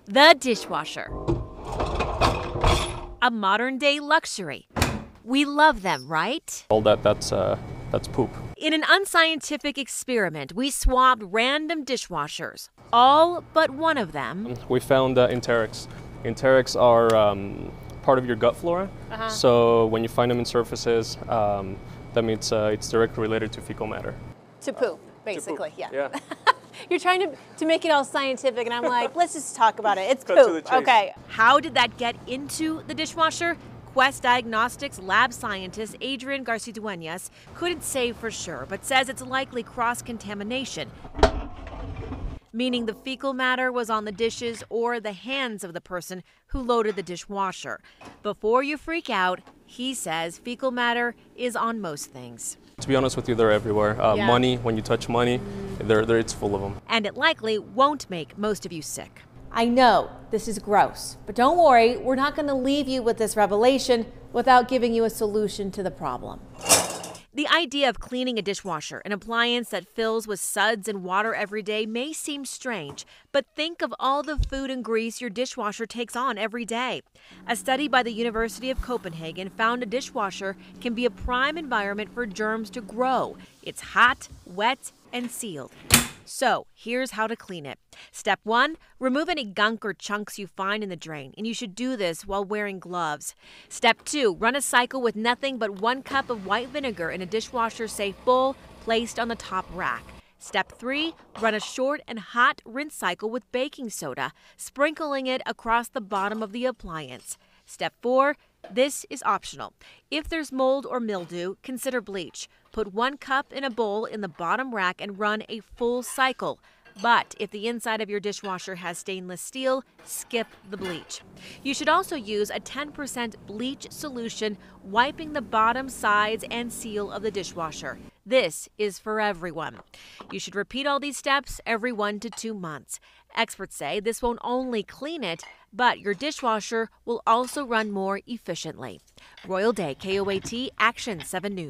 The dishwasher. A modern-day luxury. We love them, right? All that's poop. In an unscientific experiment, we swabbed random dishwashers. All but one of them. We found enterics. Enterics are part of your gut flora. So when you find them in surfaces, that means it's directly related to fecal matter. To poop, basically, To poop. yeah. Yeah. You're trying to make it all scientific, and I'm like, let's just talk about it. It's Cut to poop. the chase. Okay. How did that get into the dishwasher? Quest Diagnostics lab scientist Adrian Garcidueñas couldn't say for sure, but says it's likely cross-contamination, meaning the fecal matter was on the dishes or the hands of the person who loaded the dishwasher. Before you freak out, he says fecal matter is on most things. To be honest with you, they're everywhere. Yeah. Money, when you touch money, it's full of them. And it likely won't make most of you sick. I know this is gross, but don't worry, we're not going to leave you with this revelation without giving you a solution to the problem. The idea of cleaning a dishwasher, an appliance that fills with suds and water every day, may seem strange, but think of all the food and grease your dishwasher takes on every day. A study by the University of Copenhagen found a dishwasher can be a prime environment for germs to grow. It's hot, wet, and sealed. So here's how to clean it. Step 1, remove any gunk or chunks you find in the drain, and you should do this while wearing gloves. Step 2, run a cycle with nothing but 1 cup of white vinegar in a dishwasher-safe bowl placed on the top rack. Step 3, run a short and hot rinse cycle with baking soda, sprinkling it across the bottom of the appliance. Step 4, this is optional. If there's mold or mildew, consider bleach. Put 1 cup in a bowl in the bottom rack and run a full cycle. But if the inside of your dishwasher has stainless steel, skip the bleach. You should also use a 10% bleach solution, wiping the bottom, sides, and seal of the dishwasher. This is for everyone. You should repeat all these steps every 1 to 2 months. Experts say this won't only clean it, but your dishwasher will also run more efficiently. Royal Day, KOAT, Action 7 News.